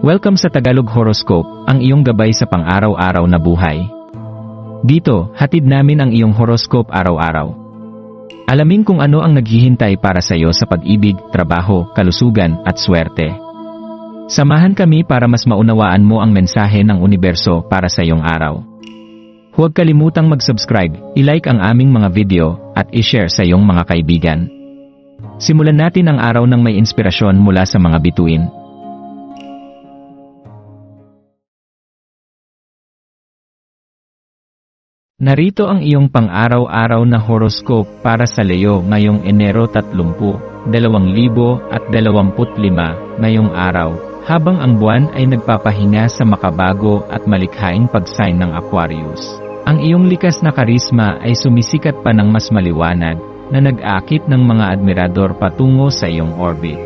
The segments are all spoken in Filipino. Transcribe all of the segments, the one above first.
Welcome sa Tagalog Horoscope, ang iyong gabay sa pang-araw-araw na buhay. Dito, hatid namin ang iyong horoscope araw-araw. Alamin kung ano ang naghihintay para sa iyo sa pag-ibig, trabaho, kalusugan, at swerte. Samahan kami para mas maunawaan mo ang mensahe ng universo para sa iyong araw. Huwag kalimutang mag-subscribe, i-like ang aming mga video, at i-share sa iyong mga kaibigan. Simulan natin ang araw ng may inspirasyon mula sa mga bituin. Narito ang iyong pang-araw-araw na horoscope para sa Leo ngayong Enero 30, 2025 ngayong araw, habang ang buwan ay nagpapahinga sa makabago at malikhaing pag-sign ng Aquarius. Ang iyong likas na karisma ay sumisikat pa ng mas maliwanag na nag-aakit ng mga admirador patungo sa iyong orbit.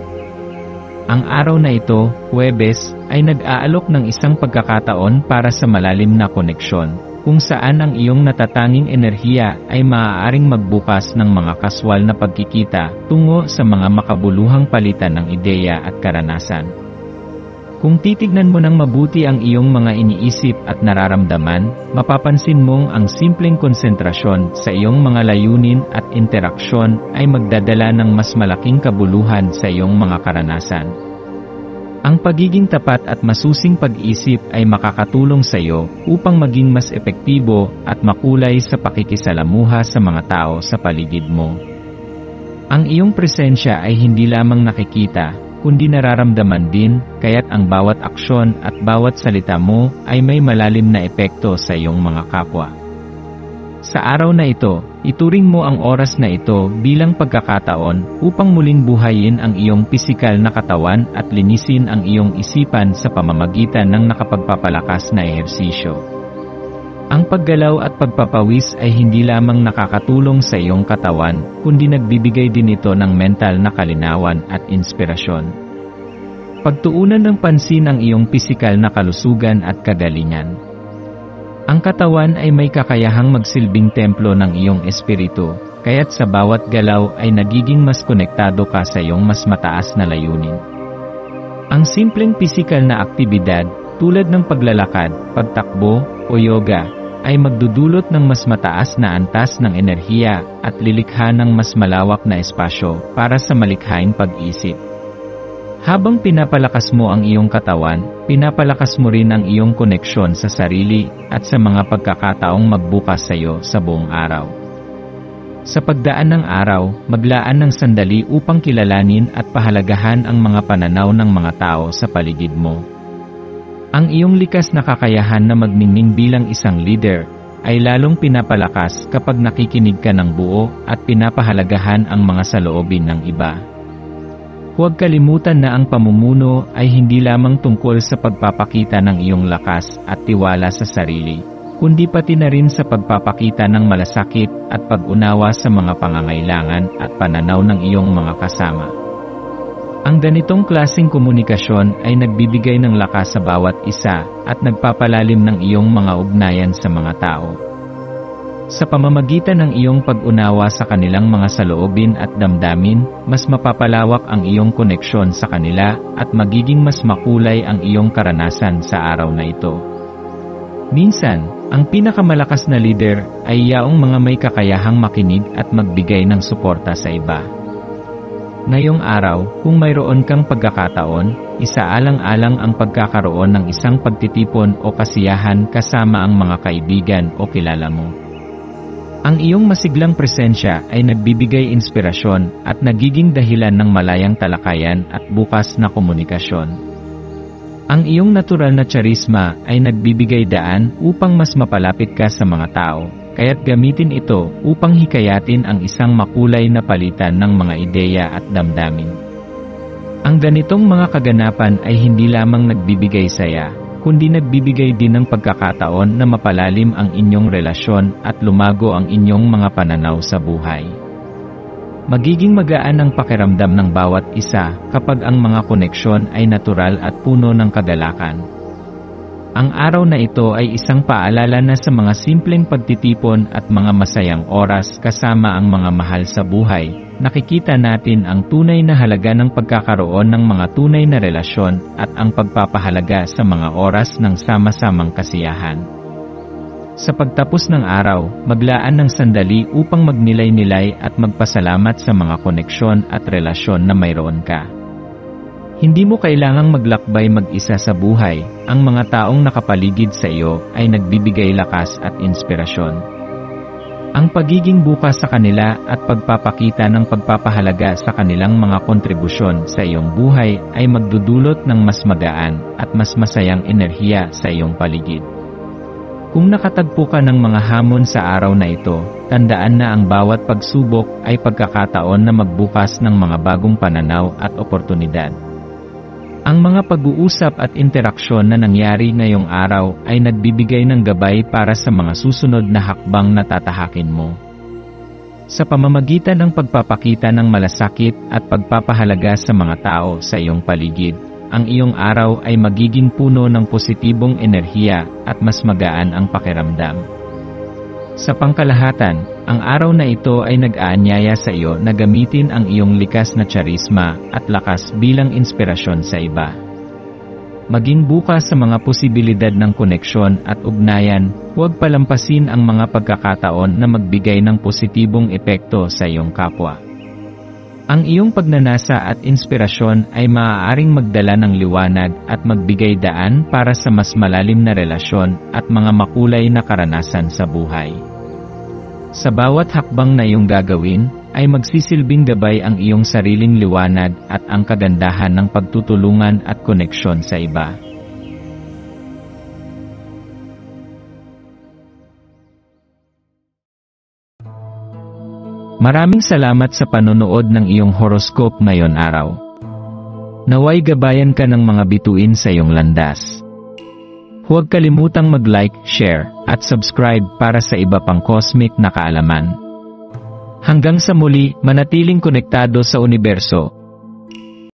Ang araw na ito, Huwebes, ay nag-aalok ng isang pagkakataon para sa malalim na koneksyon, kung saan ang iyong natatanging enerhiya ay maaaring magbukas ng mga kaswal na pagkikita tungo sa mga makabuluhang palitan ng ideya at karanasan. Kung titignan mo ng mabuti ang iyong mga iniisip at nararamdaman, mapapansin mong ang simpleng konsentrasyon sa iyong mga layunin at interaksyon ay magdadala ng mas malaking kabuluhan sa iyong mga karanasan. Ang pagiging tapat at masusing pag-isip ay makakatulong sa iyo upang maging mas epektibo at makulay sa pakikisalamuha sa mga tao sa paligid mo. Ang iyong presensya ay hindi lamang nakikita, kundi nararamdaman din, kaya't ang bawat aksyon at bawat salita mo ay may malalim na epekto sa iyong mga kapwa. Sa araw na ito, ituring mo ang oras na ito bilang pagkakataon upang muling buhayin ang iyong pisikal na katawan at linisin ang iyong isipan sa pamamagitan ng nakapagpapalakas na ehersisyo. Ang paggalaw at pagpapawis ay hindi lamang nakakatulong sa iyong katawan, kundi nagbibigay din ito ng mental na kalinawan at inspirasyon. Pagtuunan ng pansin ang iyong pisikal na kalusugan at kagalingan. Ang katawan ay may kakayahang magsilbing templo ng iyong espiritu, kaya't sa bawat galaw ay nagiging mas konektado ka sa iyong mas mataas na layunin. Ang simpleng pisikal na aktibidad, tulad ng paglalakad, pagtakbo, o yoga, ay magdudulot ng mas mataas na antas ng enerhiya at lilikha ng mas malawak na espasyo para sa malikhaing pag-isip. Habang pinapalakas mo ang iyong katawan, pinapalakas mo rin ang iyong koneksyon sa sarili at sa mga pagkakataong magbukas sa iyo sa buong araw. Sa pagdaan ng araw, maglaan ng sandali upang kilalanin at pahalagahan ang mga pananaw ng mga tao sa paligid mo. Ang iyong likas na kakayahan na magmingming bilang isang leader ay lalong pinapalakas kapag nakikinig ka ng buo at pinapahalagahan ang mga saloobin ng iba. Huwag kalimutan na ang pamumuno ay hindi lamang tungkol sa pagpapakita ng iyong lakas at tiwala sa sarili, kundi pati na rin sa pagpapakita ng malasakit at pag-unawa sa mga pangangailangan at pananaw ng iyong mga kasama. Ang ganitong klaseng komunikasyon ay nagbibigay ng lakas sa bawat isa at nagpapalalim ng iyong mga ugnayan sa mga tao. Sa pamamagitan ng iyong pag-unawa sa kanilang mga saloobin at damdamin, mas mapapalawak ang iyong koneksyon sa kanila at magiging mas makulay ang iyong karanasan sa araw na ito. Minsan, ang pinakamalakas na leader ay yaong mga may kakayahang makinig at magbigay ng suporta sa iba. Ngayong araw, kung mayroon kang pagkakataon, isaalang-alang ang pagkakaroon ng isang pagtitipon o kasiyahan kasama ang mga kaibigan o kilala mo. Ang iyong masiglang presensya ay nagbibigay inspirasyon at nagiging dahilan ng malayang talakayan at bukas na komunikasyon. Ang iyong natural na charisma ay nagbibigay daan upang mas mapalapit ka sa mga tao, kaya't gamitin ito upang hikayatin ang isang makulay na palitan ng mga ideya at damdamin. Ang ganitong mga kaganapan ay hindi lamang nagbibigay saya, kundi nagbibigay din ng pagkakataon na mapalalim ang inyong relasyon at lumago ang inyong mga pananaw sa buhay. Magiging magaan ang pakiramdam ng bawat isa kapag ang mga koneksyon ay natural at puno ng kagalakan. Ang araw na ito ay isang paalala na sa mga simpleng pagtitipon at mga masayang oras kasama ang mga mahal sa buhay nakikita natin ang tunay na halaga ng pagkakaroon ng mga tunay na relasyon at ang pagpapahalaga sa mga oras ng sama-samang kasiyahan. Sa pagtapos ng araw, maglaan ng sandali upang magnilay-nilay at magpasalamat sa mga koneksyon at relasyon na mayroon ka. Hindi mo kailangang maglakbay mag-isa sa buhay, ang mga taong nakapaligid sa iyo ay nagbibigay lakas at inspirasyon. Ang pagiging bukas sa kanila at pagpapakita ng pagpapahalaga sa kanilang mga kontribusyon sa iyong buhay ay magdudulot ng mas magaan at mas masayang enerhiya sa iyong paligid. Kung nakatagpo ka ng mga hamon sa araw na ito, tandaan na ang bawat pagsubok ay pagkakataon na magbukas ng mga bagong pananaw at oportunidad. Ang mga pag-uusap at interaksyon na nangyari ngayong araw ay nagbibigay ng gabay para sa mga susunod na hakbang na tatahakin mo. Sa pamamagitan ng pagpapakita ng malasakit at pagpapahalaga sa mga tao sa iyong paligid, ang iyong araw ay magiging puno ng positibong enerhiya at mas magaan ang pakiramdam. Sa pangkalahatan, ang araw na ito ay nag-aanyaya sa iyo na gamitin ang iyong likas na charisma at lakas bilang inspirasyon sa iba. Maging bukas sa mga posibilidad ng koneksyon at ugnayan, huwag palampasin ang mga pagkakataon na magbigay ng positibong epekto sa iyong kapwa. Ang iyong pagnanasa at inspirasyon ay maaaring magdala ng liwanag at magbigay daan para sa mas malalim na relasyon at mga makulay na karanasan sa buhay. Sa bawat hakbang na iyong gagawin, ay magsisilbing gabay ang iyong sariling liwanag at ang kagandahan ng pagtutulungan at koneksyon sa iba. Maraming salamat sa panonood ng iyong horoscope ngayon araw. Naway gabayan ka ng mga bituin sa iyong landas. Huwag kalimutang mag-like, share, at subscribe para sa iba pang cosmic na kaalaman. Hanggang sa muli, manatiling konektado sa universo,